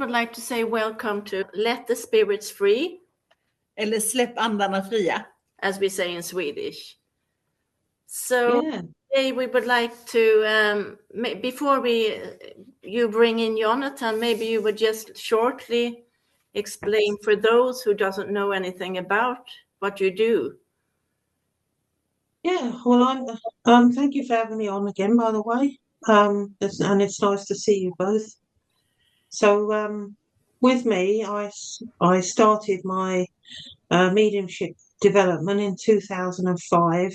would like to say welcome to Let the Spirits Free. Eller Släpp andarna fria. As we say in Swedish. So today we would like to, before you bring in Jonathan, maybe you would just shortly explain for those who doesn't know anything about what you do. Yeah, well, thank you for having me on again, by the way. And it's nice to see you both. So, with me, I started my mediumship development in 2005,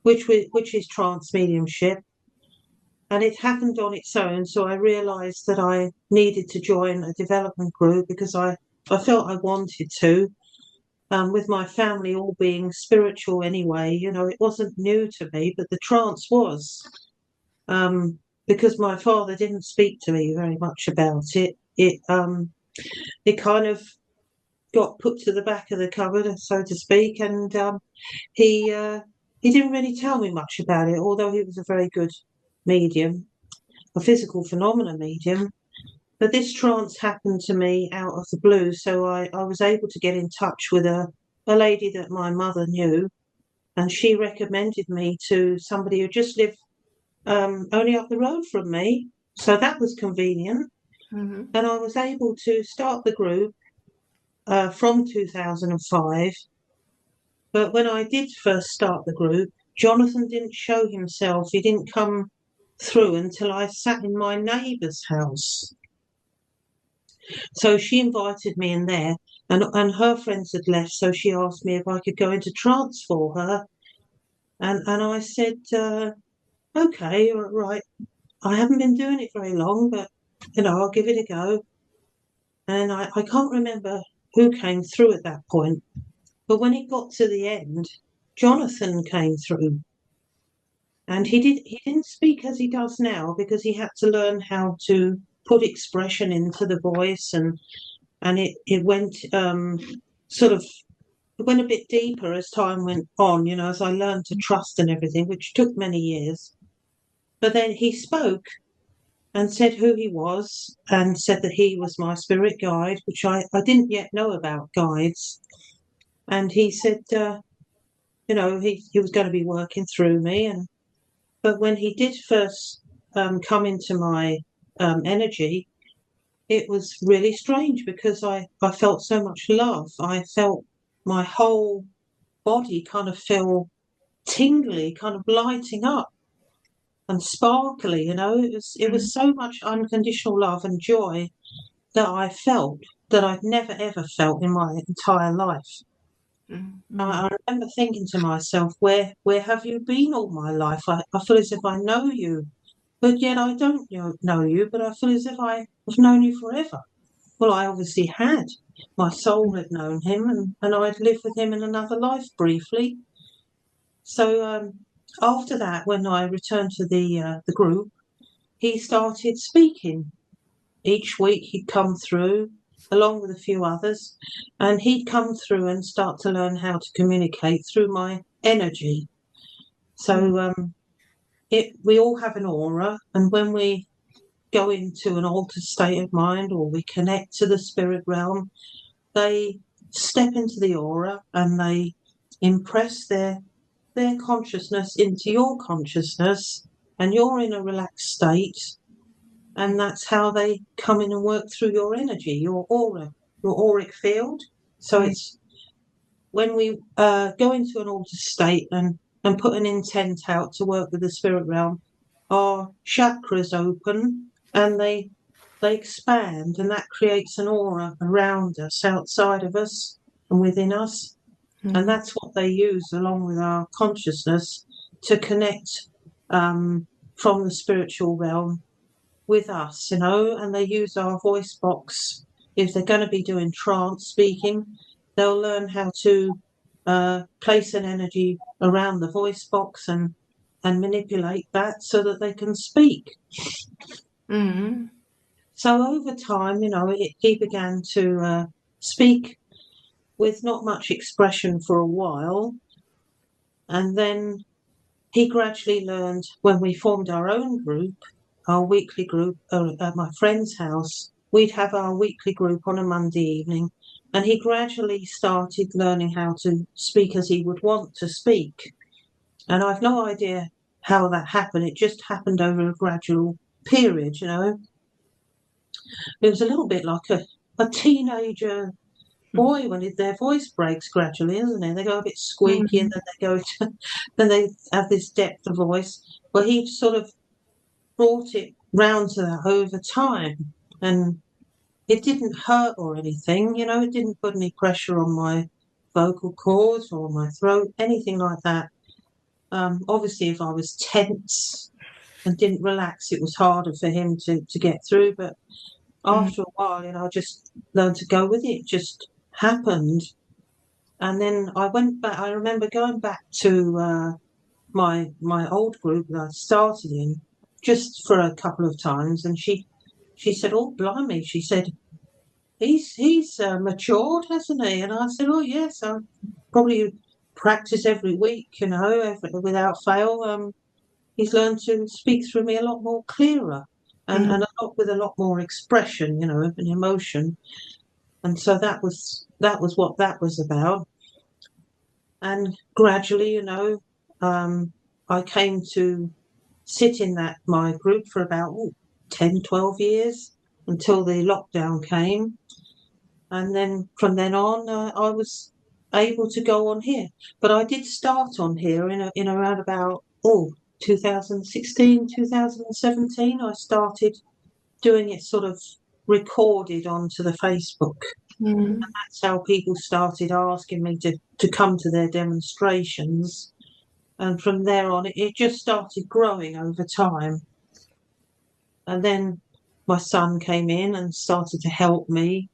which is trance mediumship, and it happened on its own. So I realised that I needed to join a development group because I felt I wanted to. With my family all being spiritual anyway, it wasn't new to me, but the trance was. Because my father didn't speak to me very much about it. It kind of got put to the back of the cupboard, so to speak, and he didn't really tell me much about it, although he was a very good medium, a physical phenomena medium. But this trance happened to me out of the blue, so I was able to get in touch with a lady that my mother knew, and she recommended me to somebody who just lived only up the road from me. So that was convenient. Mm-hmm. And I was able to start the group from 2005. But when I did first start the group, Jonathan didn't show himself. He didn't come through until I sat in my neighbour's house. So she invited me in there, and her friends had left, so she asked me if I could go into trance for her. And I said, okay, right. I haven't been doing it very long, but, I'll give it a go. And I can't remember who came through at that point. But when it got to the end, Jonathan came through. And he didn't speak as he does now because he had to learn how to put expression into the voice, and it went it went a bit deeper as time went on, as I learned to trust and everything, which took many years. But then he spoke and said who he was and said that he was my spirit guide, which I didn't yet know about guides. And he said, he was going to be working through me. But when he did first come into my energy, it was really strange because I felt so much love. I felt my whole body kind of feel tingly, kind of lighting up and sparkly, It was so much unconditional love and joy that I felt that I'd never ever felt in my entire life. Mm-hmm. I remember thinking to myself, where have you been all my life? I feel as if I know you, but yet I don't know you, but I feel as if I have known you forever. Well, I obviously had. My soul had known him, and I'd lived with him in another life briefly. So after that, when I returned to the group, he started speaking. Each week he'd come through, along with a few others, and he'd come through and start to learn how to communicate through my energy. So we all have an aura, and when we go into an altered state of mind or we connect to the spirit realm, they step into the aura and they impress their consciousness into your consciousness, and you're in a relaxed state, and that's how they come in and work through your energy, your aura, your auric field. So it's when we go into an altered state and put an intent out to work with the spirit realm, our chakras open and they expand, and that creates an aura around us, outside of us and within us. Mm-hmm. And that's what they use along with our consciousness to connect from the spiritual realm with us, and they use our voice box. If they're going to be doing trance speaking, they'll learn how to place an energy around the voice box and manipulate that so that they can speak. Mm-hmm. So over time, he began to speak with not much expression for a while. And then he gradually learned, when we formed our own group, our weekly group at my friend's house, we'd have our weekly group on a Monday evening, and he gradually started learning how to speak as he would want to speak. And I've no idea how that happened. It just happened over a gradual period, you know. It was a little bit like a teenager boy when their voice breaks gradually, isn't it? They go a bit squeaky and then they go to, then they have this depth of voice. But he sort of brought it round to that over time, and it didn't hurt or anything, you know. It didn't put any pressure on my vocal cords or my throat, anything like that. Obviously, if I was tense and didn't relax, it was harder for him to get through. But after a while, you know, I just learned to go with it. It just happened. And then I went back. I remember going back to my old group that I started in just for a couple of times, and she said, "Oh, blimey!" She said, "He's matured, hasn't he?" And I said, "Oh, yes. I probably practice every week, you know, without fail. He's learned to speak through me a lot more clearer, and a lot with a lot more expression, you know, and emotion." And so that was what that was about. And gradually, you know, I came to sit in my group for about 10, 12 years until the lockdown came. And then from then on, I was able to go on here. But I did start on here in around about 2016, 2017. I started doing it sort of recorded onto the Facebook. And that's how people started asking me to come to their demonstrations. And from there on, it just started growing over time. And then my son came in and started to help me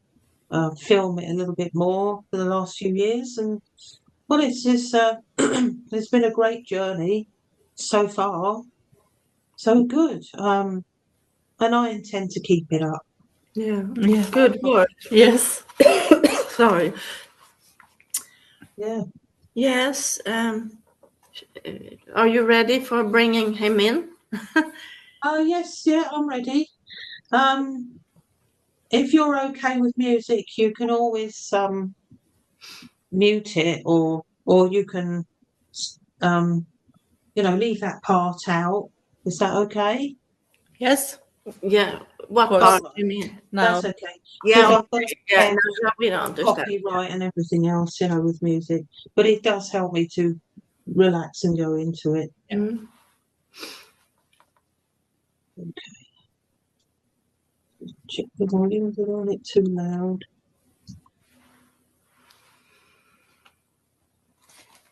film it a little bit more for the last few years. And well, it's been a great journey so far, so good. And I intend to keep it up. Yeah. Good work. Yes. Sorry. Yeah. Yes. Are you ready for bringing him in? Yes, yeah, I'm ready. If you're okay with music, you can always mute it, or you can leave that part out. Is that okay? Yes. Yeah. What part do you mean? No. That's okay. Yeah. I've got Yeah. No, we don't understand. copyright and everything else, you know, with music. But it does help me to relax and go into it. Mm. Okay. Check the volume. Don't want it too loud.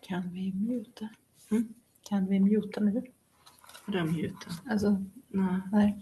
Kan vi muta? Kan vi muta nu? Vadå muta? Alltså, nej.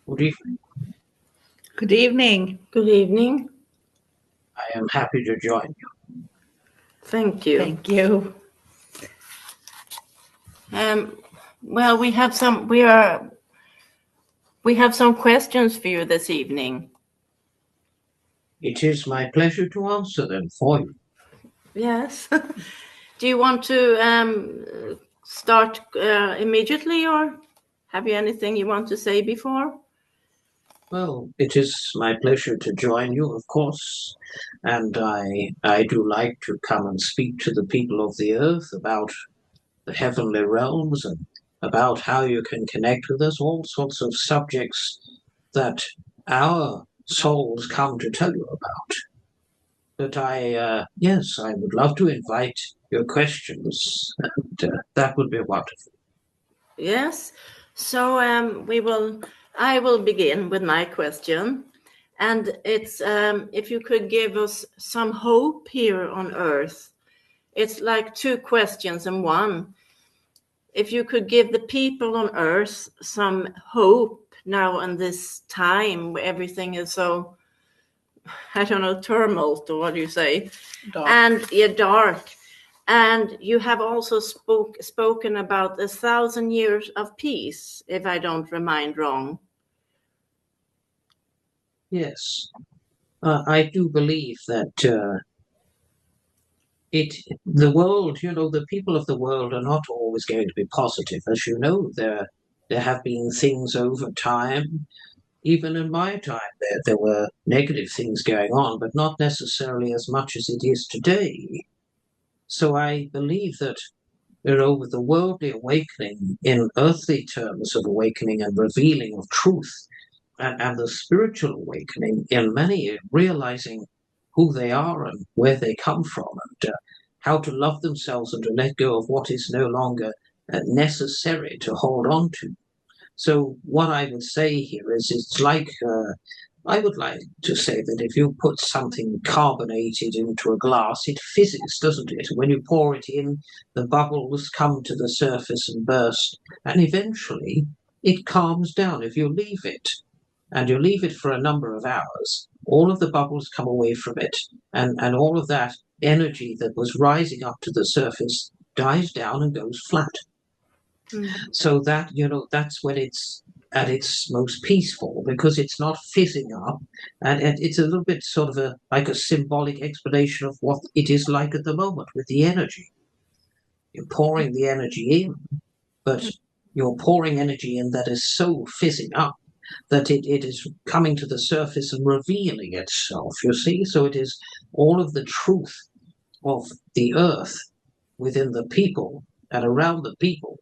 Good evening. Good evening. Good evening. I am happy to join you. Thank you. Thank you. Well, we have some questions for you this evening. It is my pleasure to answer them for you. Yes. Do you want to start immediately, or have you anything you want to say before? Well, it is my pleasure to join you, of course, and I do like to come and speak to the people of the earth about the heavenly realms and about how you can connect with us, all sorts of subjects that our souls come to tell you about. But yes, I would love to invite your questions, and that would be wonderful. Yes. So I will begin with my question, and it's if you could give us some hope here on Earth. It's like two questions in one. If you could give the people on Earth some hope now in this time where everything is so, I don't know, tumult, or what do you say? Dark. And dark. And you have also spoken about 1,000 years of peace, if I don't remind wrong. Yes, I do believe that the world, the people of the world are not always going to be positive. As you know, there have been things over time. Even in my time, there were negative things going on, but not necessarily as much as it is today. So I believe that, with the worldly awakening in earthly terms of awakening and revealing of truth, and the spiritual awakening in many realizing who they are and where they come from, and how to love themselves and to let go of what is no longer necessary to hold on to. So what I would say here is it's like I would like to say that if you put something carbonated into a glass, it fizzes, doesn't it? When you pour it in, the bubbles come to the surface and burst, and eventually it calms down. If you leave it, and you leave it for a number of hours, all of the bubbles come away from it, and all of that energy that was rising up to the surface dies down and goes flat. So that, that's when it's at its most peaceful, because it's not fizzing up, and it's a little bit sort of like a symbolic explanation of what it is like at the moment with the energy. You're pouring the energy in, but you're pouring energy in that is so fizzing up that it is coming to the surface and revealing itself, you see? So it is all of the truth of the earth within the people and around the people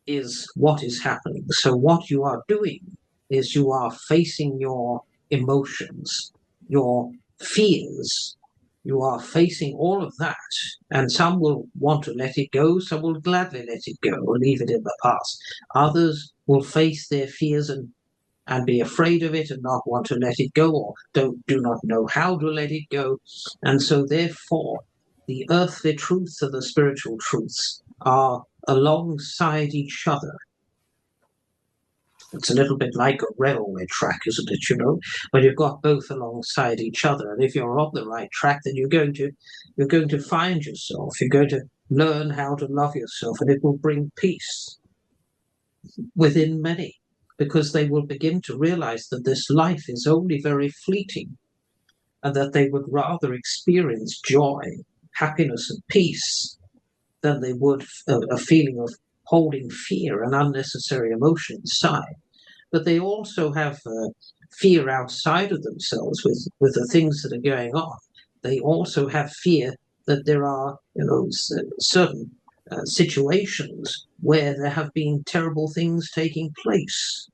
is what is happening. So what you are doing is you are facing your emotions, your fears. You are facing all of that, and some will want to let it go, some will gladly let it go or leave it in the past. Others will face their fears and be afraid of it and not want to let it go, or do not know how to let it go. And so therefore, the earthly truths and the spiritual truths are alongside each other. It's a little bit like a railway track, isn't it? When you've got both alongside each other, and if you're on the right track, then you're going to find yourself. You're going to learn how to love yourself, and it will bring peace within many, because they will begin to realize that this life is only very fleeting, and that they would rather experience joy, happiness, and peace than they would a feeling of holding fear and unnecessary emotion inside. But they also have fear outside of themselves with the things that are going on. They also have fear that there are, certain situations where there have been terrible things taking place.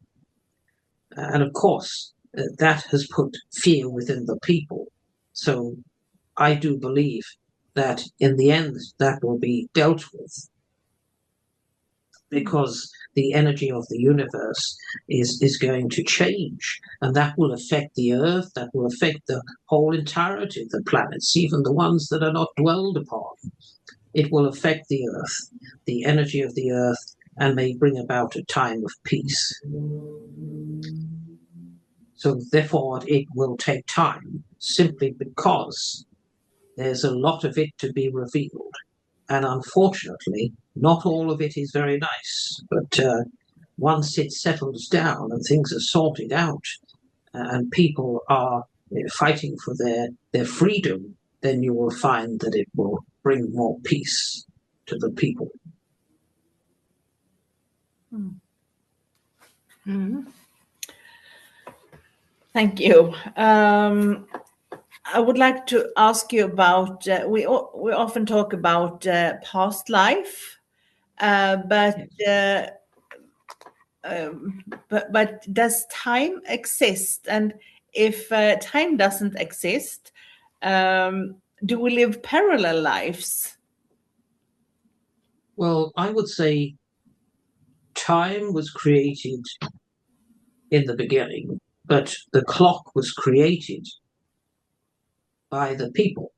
And of course, that has put fear within the people. So I do believe that in the end, that will be dealt with, because the energy of the universe is going to change, and that will affect the Earth, that will affect the whole entirety of the planets, even the ones that are not dwelled upon. It will affect the Earth, the energy of the Earth, and may bring about a time of peace. So therefore it will take time, simply because there's a lot of it to be revealed. And unfortunately, not all of it is very nice. But once it settles down and things are sorted out, and people are fighting for their freedom, then you will find that it will bring more peace to the people. Thank you. I would like to ask you about, we often talk about past life, but does time exist? And if time doesn't exist, do we live parallel lives? Well, I would say time was created in the beginning, but the clock was created by the people.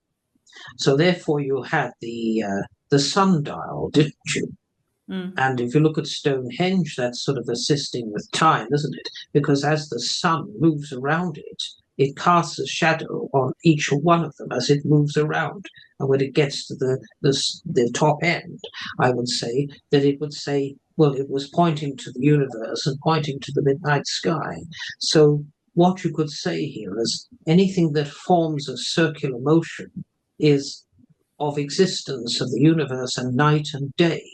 So therefore you had the sundial, didn't you? And if you look at Stonehenge, that's sort of assisting with time, isn't it? Because as the sun moves around it, it casts a shadow on each one of them as it moves around. And when it gets to the top end, I would say that it would say, well, it was pointing to the universe and pointing to the midnight sky. So what you could say here is anything that forms a circular motion is of existence of the universe and night and day.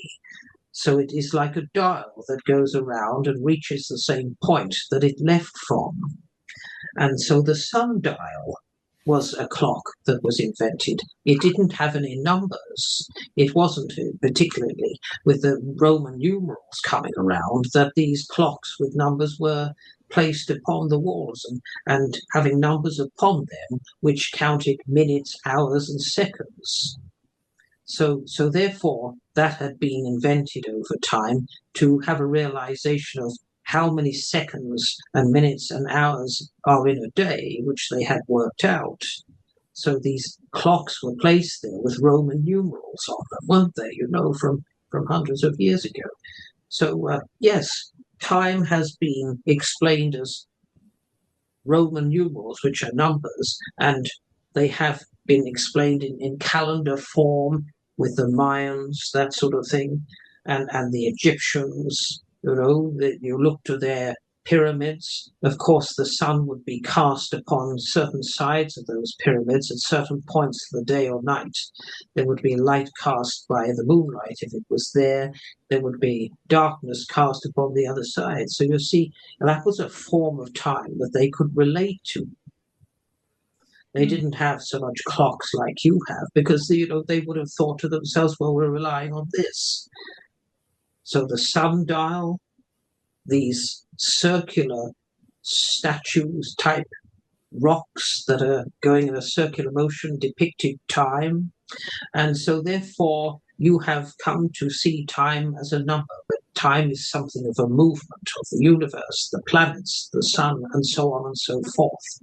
So it is like a dial that goes around and reaches the same point that it left from. And so the sundial was a clock that was invented. It didn't have any numbers. It wasn't particularly with the Roman numerals coming around that these clocks with numbers were placed upon the walls and having numbers upon them which counted minutes, hours, and seconds. So therefore, that had been invented over time to have a realization of how many seconds and minutes and hours are in a day, which they had worked out. So these clocks were placed there with Roman numerals on them, weren't they? You know, from hundreds of years ago. So yes, time has been explained as Roman numerals, which are numbers, and they have been explained in calendar form with the Mayans, that sort of thing, and the Egyptians. You know, you look to their pyramids. Of course, the sun would be cast upon certain sides of those pyramids at certain points of the day or night. There would be light cast by the moonlight if it was there. There would be darkness cast upon the other side. So you see, that was a form of time that they could relate to. They didn't have so much clocks like you have, because they would have thought to themselves, well, we're relying on this. So the sundial, these circular statues type rocks that are going in a circular motion depicted time. And so therefore you have come to see time as a number, but time is something of a movement of the universe, the planets, the sun, and so on and so forth.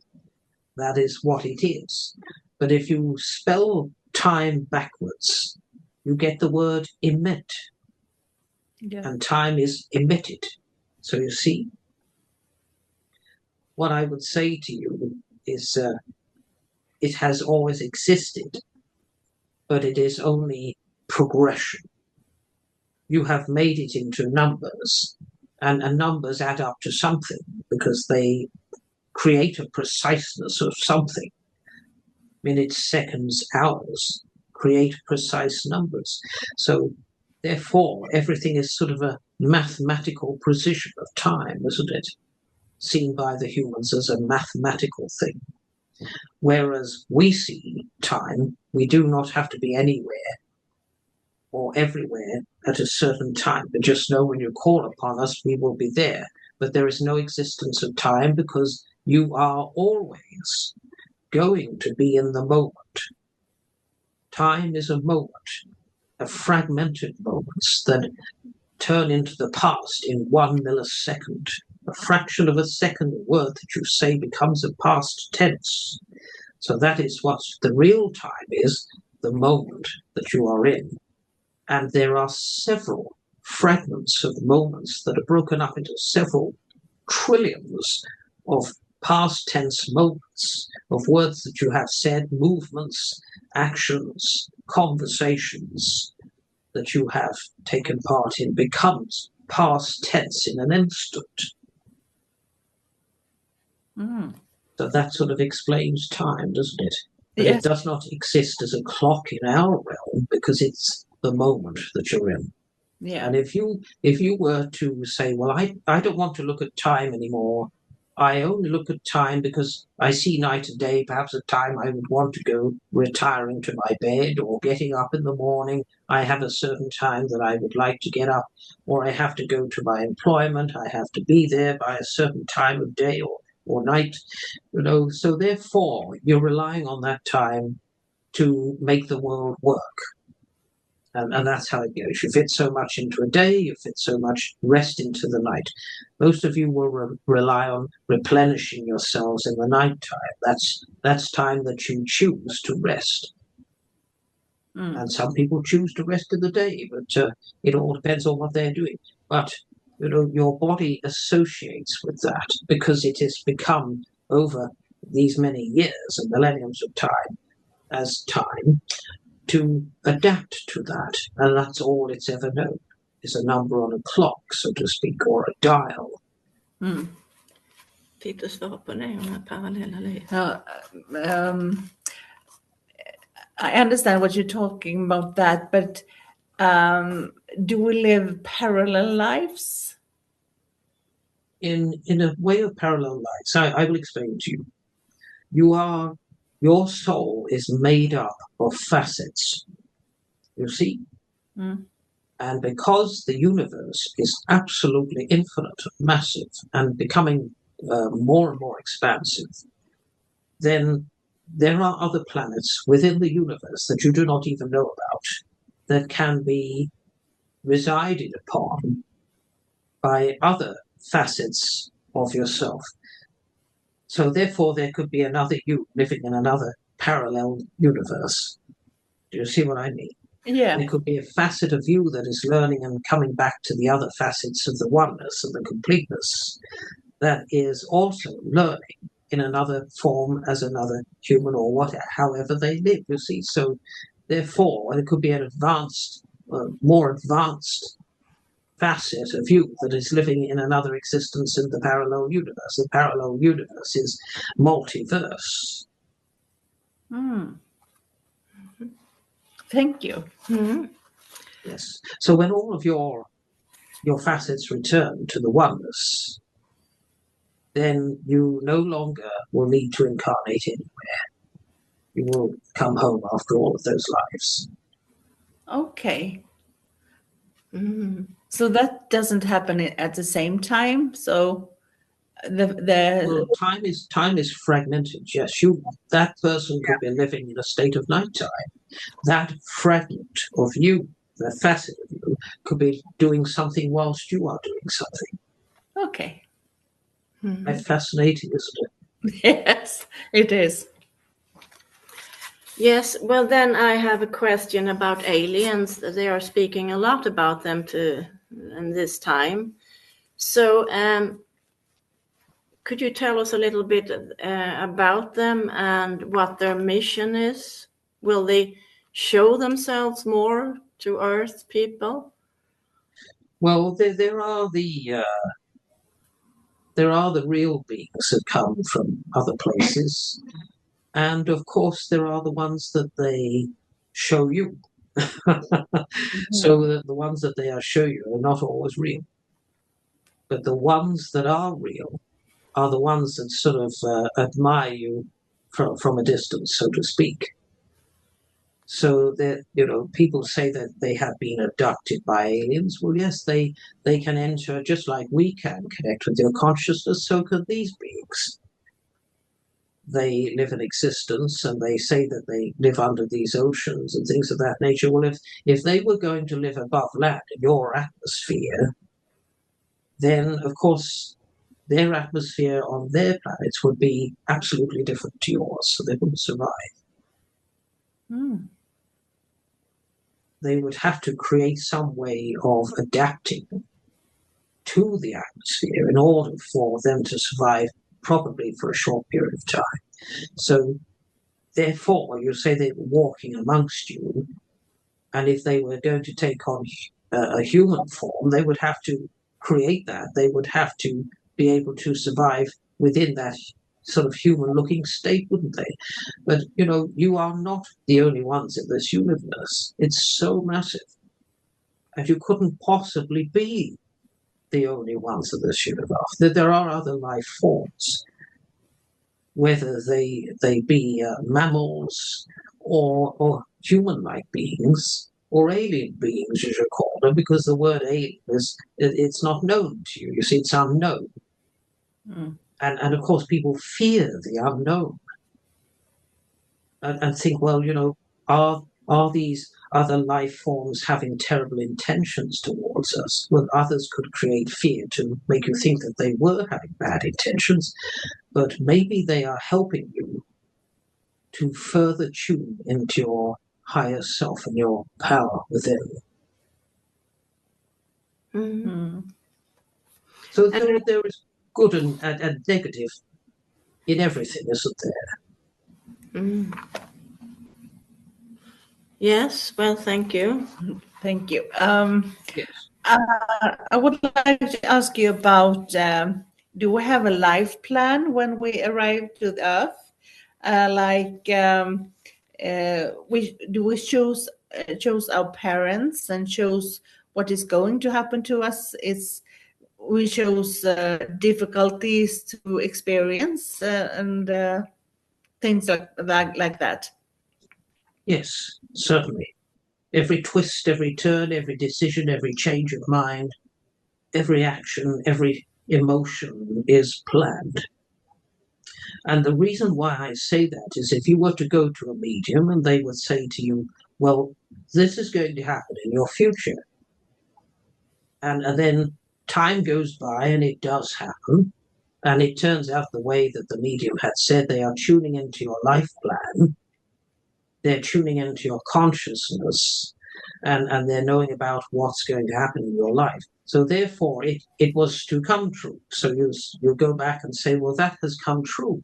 That is what it is. But if you spell time backwards, you get the word emit. Yeah. And time is emitted. So you see, what I would say to you is it has always existed, but it is only progression. You have made it into numbers, and numbers add up to something because they create a preciseness of something. Minutes, seconds, hours create precise numbers. So therefore, everything is sort of a mathematical precision of time, isn't it? Seen by the humans as a mathematical thing. Whereas we see time, we do not have to be anywhere or everywhere at a certain time, but just know when you call upon us, we will be there. But there is no existence of time because you are always going to be in the moment. Time is a moment, a fragmented moment that turn into the past in 1 millisecond. A fraction of a second, a word that you say becomes a past tense. So that is what the real time is, the moment that you are in. And there are several fragments of moments that are broken up into several trillions of past tense moments, of words that you have said, movements, actions, conversations that you have taken part in becomes past tense in an instant. So that sort of explains time, doesn't it? But Yes. it does not exist as a clock in our realm because it's the moment that you're in. Yeah. And if you were to say, well, I don't want to look at time anymore. I only look at time because I see night and day, perhaps a time I would want to go retiring to my bed or getting up in the morning. I have a certain time that I would like to get up, or I have to go to my employment. I have to be there by a certain time of day or night, so therefore you're relying on that time to make the world work. And that's how it goes. You fit so much into a day, you fit so much rest into the night. Most of you will rely on replenishing yourselves in the night time. That's time that you choose to rest. And some people choose to rest in the day, but it all depends on what they're doing. But your body associates with that because it has become over these many years and millenniums of time as time to adapt to that. And that's all it's ever known, is a number on a clock, so to speak, or a dial. I understand what you're talking about that, but do we live parallel lives? In a way of parallel lives, I will explain to you. Your soul is made up of facets, you see? And because the universe is absolutely infinite, massive, and becoming more and more expansive, then there are other planets within the universe that you do not even know about that can be resided upon by other facets of yourself. So therefore there could be another you living in another parallel universe. Do you see what I mean? Yeah. There could be a facet of you that is learning and coming back to the other facets of the oneness and the completeness that is also learning in another form as another human or whatever, however they live, you see. So therefore, it could be an advanced, more advanced facet of you that is living in another existence in the parallel universe. The parallel universe is multiverse. Thank you. Yes. So when all of your facets return to the oneness, then you no longer will need to incarnate anywhere. You will come home after all of those lives. Okay. So that doesn't happen at the same time. So well, time is fragmented. Yes, that person could be living in a state of nighttime. That fragment of you, that facet of you, could be doing something whilst you are doing something. Okay. That's fascinating, isn't it? Yes, it is. Yes, well, then I have a question about aliens. They are speaking a lot about them in this time. So, could you tell us a little bit about them and what their mission is? Will they show themselves more to Earth people? Well, there are the real beings that come from other places. And of course, there are the ones that they show you. So that the ones that they show you are not always real. But the ones that are real are the ones that sort of admire you from a distance, so to speak. So that, people say that they have been abducted by aliens. Well, yes, they can enter just like we can connect with your consciousness, so can these beings. they live in existence, and they say that they live under these oceans and things of that nature. Well, if they were going to live above land in your atmosphere, then of course their atmosphere on their planets would be absolutely different to yours, so they wouldn't survive. They would have to create some way of adapting to the atmosphere in order for them to survive, probably for a short period of time. So therefore, you say they were walking amongst you, and if they were going to take on a human form, they would have to create that. They would have to be able to survive within that sort of human-looking state, wouldn't they? But, you are not the only ones in this universe. It's so massive. And you couldn't possibly be the only ones in this universe. That there are other life forms, whether they be mammals or human-like beings, or alien beings, as you call them, because the word alien it's not known to you. You see, it's unknown. And of course, people fear the unknown and think, well, are these other life forms having terrible intentions towards us? Well, others could create fear to make you think that they were having bad intentions, but maybe they are helping you to further tune into your higher self and your power within. So there is good and negative in everything, isn't there? Yes, well, thank you. Thank you. Yes. I would like to ask you about, do we have a life plan when we arrive to the Earth? We choose our parents and choose what is going to happen to us? We choose difficulties to experience and things like that. Yes, certainly. Every twist, every turn, every decision, every change of mind, every action, every emotion is planned. And the reason why I say that is if you were to go to a medium and they would say to you, well, this is going to happen in your future. And then time goes by and it does happen. And it turns out the way that the medium had said, they are tuning into your life plan. They're tuning into your consciousness, and they're knowing about what's going to happen in your life. So therefore, it was to come true. So you go back and say, well, that has come true.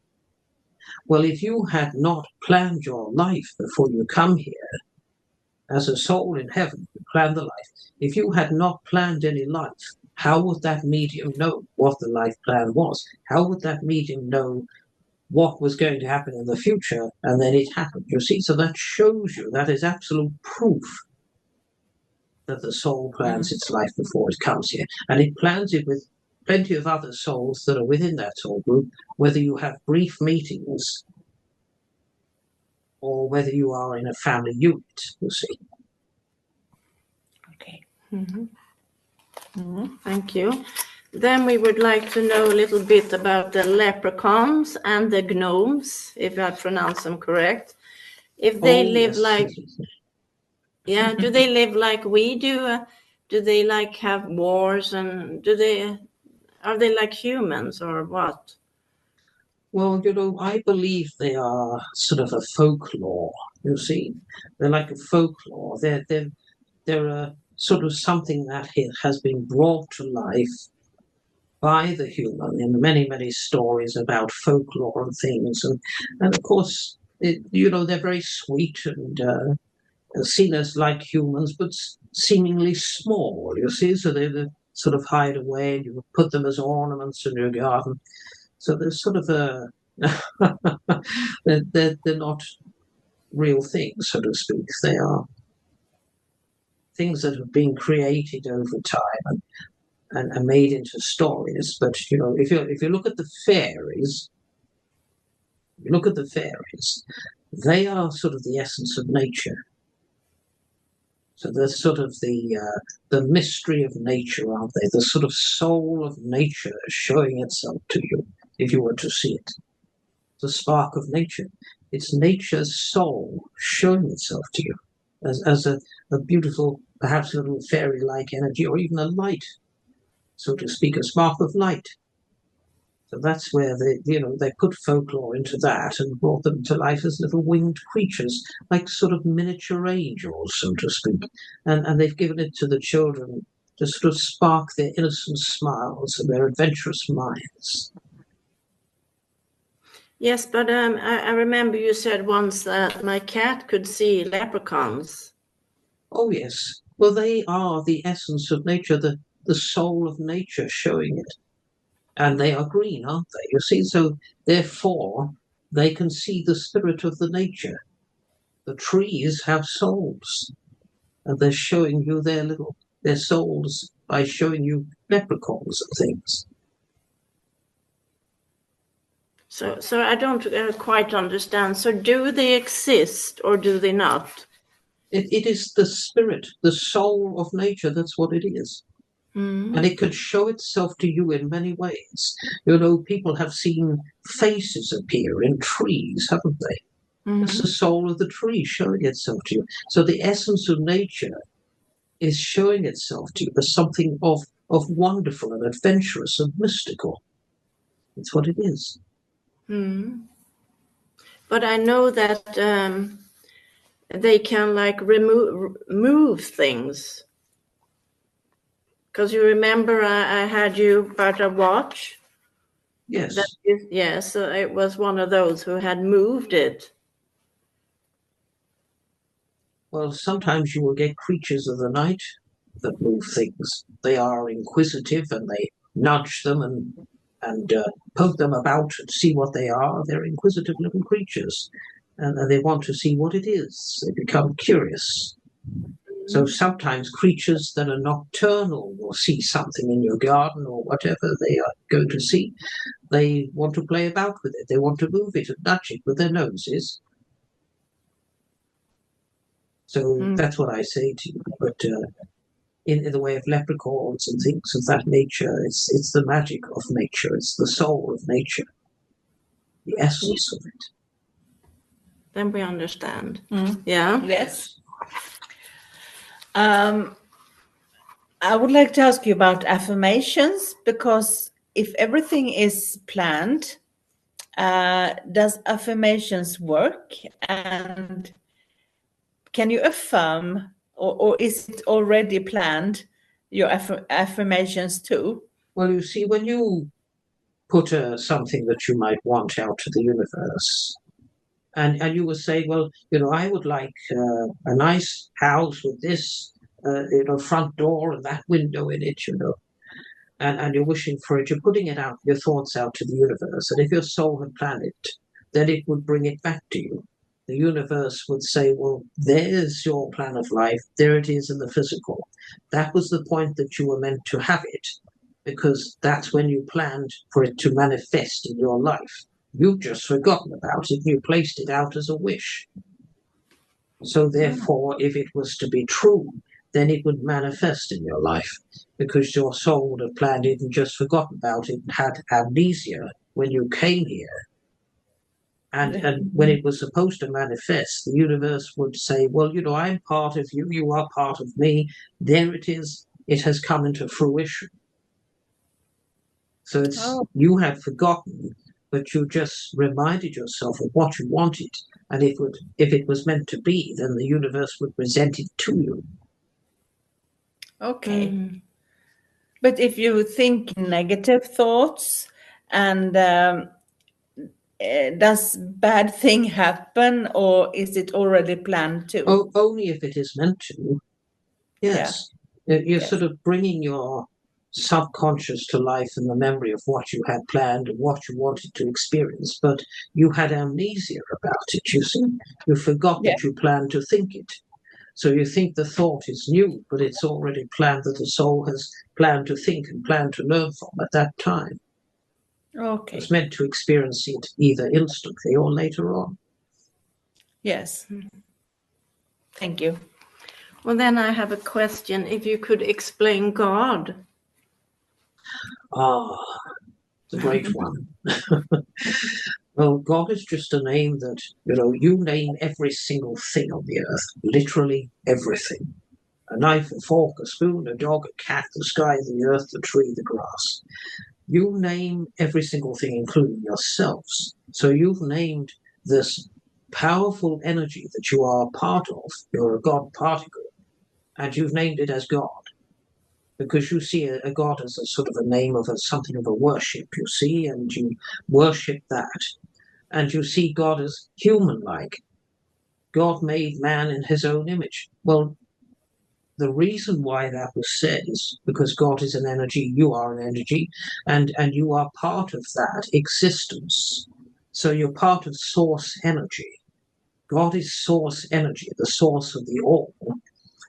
Well, if you had not planned your life before you come here, as a soul in heaven, you plan the life. If you had not planned any life, how would that medium know what the life plan was? How would that medium know what was going to happen in the future, and then it happened? You see, so that shows you, that is absolute proof that the soul plans its life before it comes here. And it plans it with plenty of other souls that are within that soul group, whether you have brief meetings or whether you are in a family unit, you see. Okay. Thank you. Then we would like to know a little bit about the leprechauns and the gnomes, if I pronounce them correct. If they live like, do they live like we do? Do they like have wars, and are they like humans or what? Well, I believe they are sort of a folklore, you see. They're like a folklore. They're a sort of something that has been brought to life by the human in many, many stories about folklore and things. And of course, they're very sweet and seen as like humans, but seemingly small, you see. So they sort of hide away, and you would put them as ornaments in your garden. So there's sort of they're not real things, so to speak. They are things that have been created over time and made into stories. But if you look at the fairies, they are sort of the essence of nature. So they're sort of the mystery of nature, aren't they? The sort of soul of nature showing itself to you if you were to see it. the spark of nature. It's nature's soul showing itself to you as a beautiful, perhaps a little fairy-like energy, or even a light, so to speak, a spark of light. So that's where they put folklore into that and brought them to life as little winged creatures, like sort of miniature angels, so to speak. And they've given it to the children to sort of spark their innocent smiles and their adventurous minds. Yes, but I remember you said once that my cat could see leprechauns. Oh, yes. Well, they are the essence of nature, the soul of nature showing it. And they are green, aren't they? You see, so therefore they can see the spirit of the nature. The trees have souls, and they're showing you their souls by showing you leprechauns and things. So I don't quite understand. So do they exist or do they not? It is the spirit, the soul of nature. That's what it is. Mm. And it could show itself to you in many ways. People have seen faces appear in trees, haven't they? Mm-hmm. It's the soul of the tree showing itself to you. So the essence of nature is showing itself to you as something of wonderful and adventurous and mystical. It's what it is. Mm. But I know that they can move things. Because you remember I had you about a watch? Yes. So it was one of those who had moved it. Well, sometimes you will get creatures of the night that move things. They are inquisitive and they nudge them and poke them about and see what they are. They're inquisitive little creatures, and they want to see what it is. They become curious. So sometimes creatures that are nocturnal will see something in your garden or whatever they are going to see. They want to play about with it. They want to move it and nudge it with their noses. So that's what I say to you. But in the way of leprechauns and things of that nature, it's the magic of nature. It's the soul of nature, the essence of it. Then we understand. Yeah. Yes. I would like to ask you about affirmations, because if everything is planned, does affirmations work? And can you affirm, or is it already planned, your affirmations too? Well, you see, when you put something that you might want out to the universe, and you will say, well, I would like a nice house with this, front door and that window in it, and you're wishing for it. You're putting it out, your thoughts out to the universe. And if your soul had planned it, then it would bring it back to you. The universe would say, well, there's your plan of life. There it is in the physical. That was the point that you were meant to have it, because that's when you planned for it to manifest in your life. You've just forgotten about it. You placed it out as a wish. So therefore, if it was to be true, then it would manifest in your life, because your soul would have planned it and just forgotten about it and had amnesia when you came here. And when it was supposed to manifest, the universe would say, well, I'm part of you, you are part of me. There it is. It has come into fruition. So you had forgotten, but you just reminded yourself of what you wanted. And if it was meant to be, then the universe would present it to you. Okay. But if you think negative thoughts, and does bad thing happen, or is it already planned too? Oh, only if it is meant to. Yes. Yeah. You're sort of bringing your subconscious to life in the memory of what you had planned and what you wanted to experience, but you had amnesia about it, you see. You forgot that you planned to think it. So you think the thought is new, but it's already planned, that the soul has planned to think and planned to learn from at that time. Okay. It's meant to experience it either instantly or later on. Yes. Thank you. Well, then I have a question. If you could explain God. Ah, it's a great one. Well, God is just a name that, you name every single thing on the earth, literally everything. A knife, a fork, a spoon, a dog, a cat, the sky, the earth, the tree, the grass. You name every single thing, including yourselves. So you've named this powerful energy that you are a part of. You're a God particle, and you've named it as God. Because you see a God as a sort of a name of something of a worship, you see, and you worship that. And you see God as human-like. God made man in his own image. Well, the reason why that was said is because God is an energy, you are an energy, and you are part of that existence. So you're part of source energy. God is source energy, the source of the all,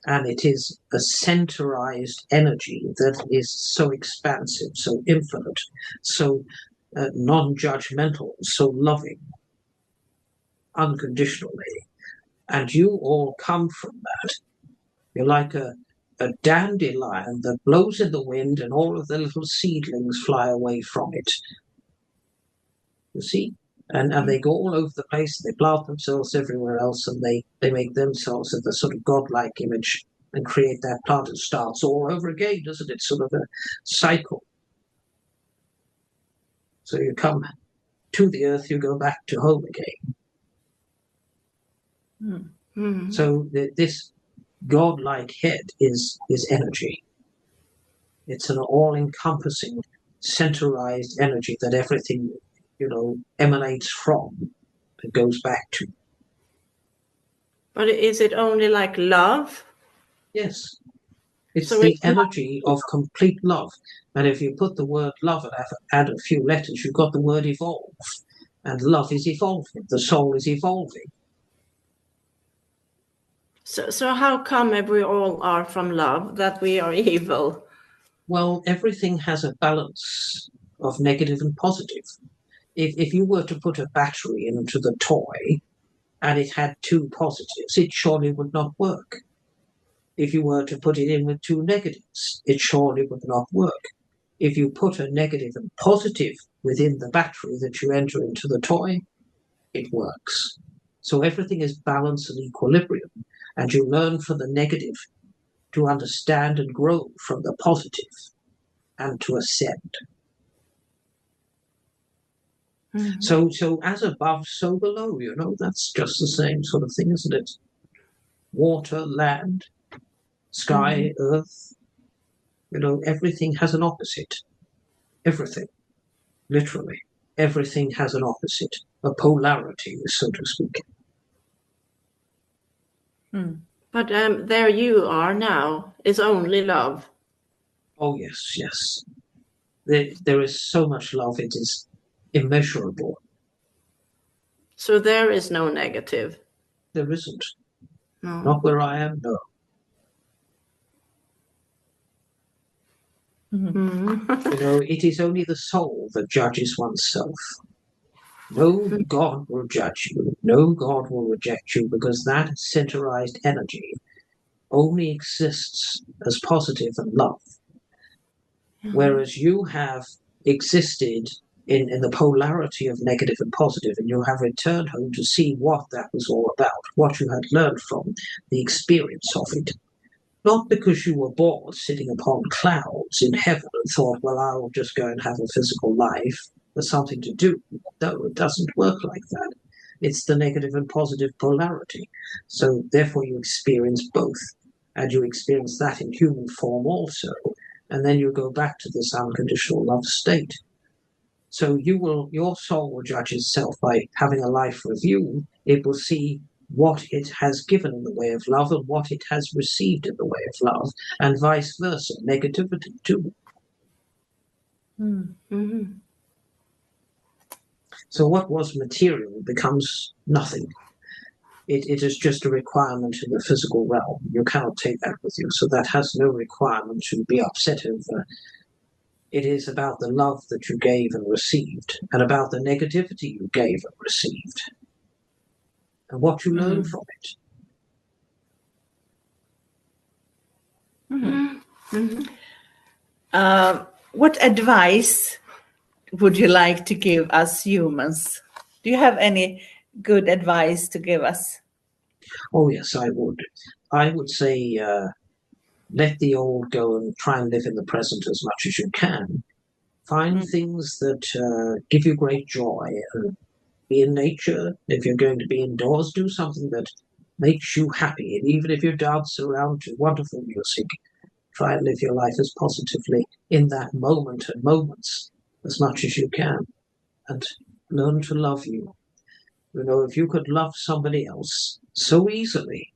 and it is a centerized energy that is so expansive, so infinite, so non-judgmental, so loving, unconditionally. And you all come from that. You're like a dandelion that blows in the wind and all of the little seedlings fly away from it. You see? And they go all over the place, they plant themselves everywhere else, and they make themselves in the sort of godlike image and create that plant. It starts all over again, doesn't it? Sort of a cycle. So you come to the earth, you go back to home again. Mm. So this godlike head is energy. It's an all-encompassing, centerized energy that everything, emanates from, it goes back to. But is it only like love? Yes. It's So the it's energy of complete love. And if you put the word love and add a few letters, you've got the word evolve. And love is evolving. The soul is evolving. So how come we all are from love, that we are evil? Well, everything has a balance of negative and positive. If you were to put a battery into the toy and it had two positives, it surely would not work. If you were to put it in with two negatives, it surely would not work. If you put a negative and positive within the battery that you enter into the toy, it works. So everything is balance and equilibrium, and you learn from the negative to understand and grow from the positive and to ascend. Mm-hmm. So as above, so below, that's just the same sort of thing, isn't it? Water, land, sky, earth, everything has an opposite. Everything, literally, everything has an opposite, a polarity, so to speak. But there you are now is only love. Oh, yes. There is so much love, it is immeasurable. So there is no negative. There isn't. No. Not where I am, no. It is only the soul that judges oneself. No God will judge you. No God will reject you, because that centerized energy only exists as positive and love. Whereas you have existed in the polarity of negative and positive, and you have returned home to see what that was all about, what you had learned from the experience of it. Not because you were bored sitting upon clouds in heaven and thought, well, I'll just go and have a physical life with something to do. No, it doesn't work like that. It's the negative and positive polarity. So therefore you experience both. And you experience that in human form also. And then you go back to this unconditional love state. So your soul will judge itself by having a life review. It will see what it has given in the way of love and what it has received in the way of love, and vice versa, negativity too. Mm-hmm. So what was material becomes nothing. It is just a requirement in the physical realm. You cannot take that with you. So that has no requirement to be upset over. It is about the love that you gave and received, and about the negativity you gave and received, and what you learn from it. What advice would you like to give us humans? Do you have any good advice to give us? Oh, yes, I would. I would say let the old go and try and live in the present as much as you can. Find things that give you great joy. Be in nature. If you're going to be indoors, do something that makes you happy. And even if you dance around to wonderful music, try and live your life as positively in that moment and moments as much as you can. And learn to love you. You know, if you could love somebody else so easily,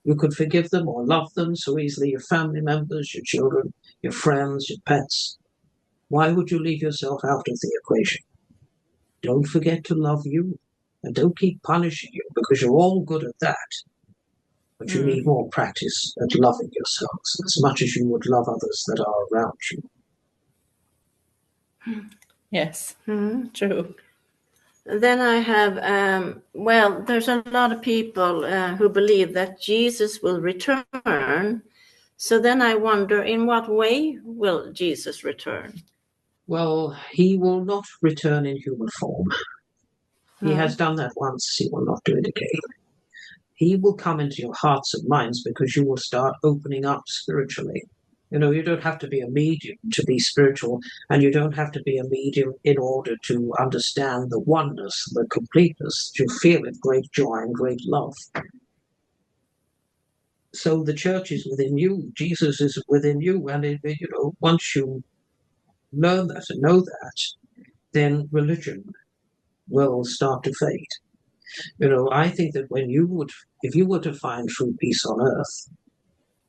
you could forgive them or love them so easily, your family members, your children, your friends, your pets. Why would you leave yourself out of the equation? Don't forget to love you, and don't keep punishing you, because you're all good at that. But you need more practice at loving yourselves as much as you would love others that are around you. Yes, true. Then I have, well, there's a lot of people who believe that Jesus will return. So then I wonder, in what way will Jesus return? Well, he will not return in human form. He has done that once, he will not do it again. He will come into your hearts and minds because you will start opening up spiritually. You know, you don't have to be a medium to be spiritual, and you don't have to be a medium in order to understand the oneness, the completeness, to feel it great joy and great love. So the church is within you, Jesus is within you, and you know, once you learn that and know that, then religion will start to fade. You know, I think that if you were to find true peace on earth,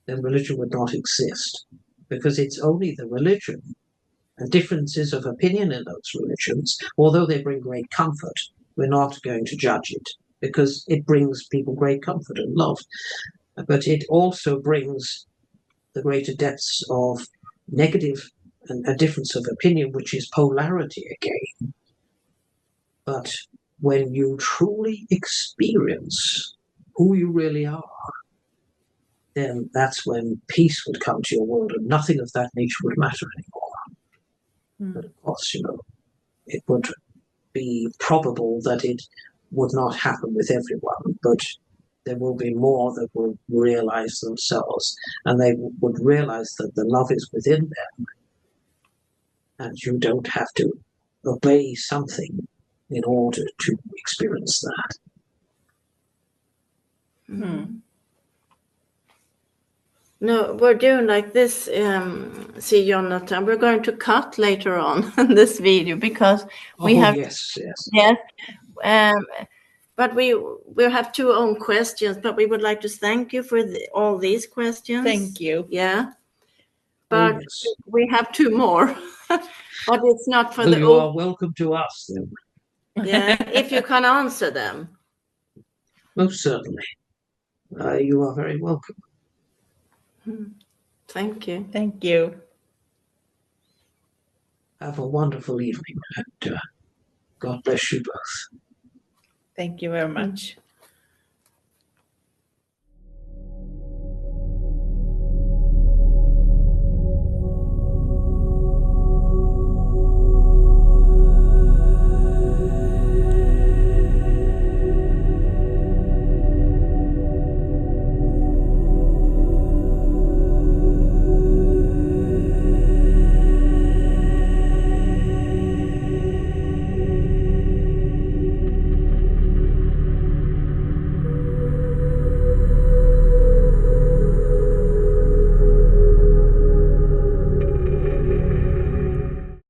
then religion would not exist, because it's only the religion and differences of opinion in those religions, although they bring great comfort, we're not going to judge it, because it brings people great comfort and love. But it also brings the greater depths of negative and a difference of opinion, which is polarity again. But when you truly experience who you really are, then that's when peace would come to your world and nothing of that nature would matter anymore. But of course, you know, it would be probable that it would not happen with everyone, but there will be more that will realize themselves, and they would realize that the love is within them, and you don't have to obey something in order to experience that. No, we're doing like this, see, Jonathan. We're going to cut later on in this video because we have. Yes. But we have two own questions, but we would like to thank you for all these questions. Thank you. Yeah. But we have two more, but it's not for you are welcome to us then. Yeah, if you can answer them. Most certainly. You are very welcome. Thank you. Thank you. Have a wonderful evening, and God bless you both. Thank you very much.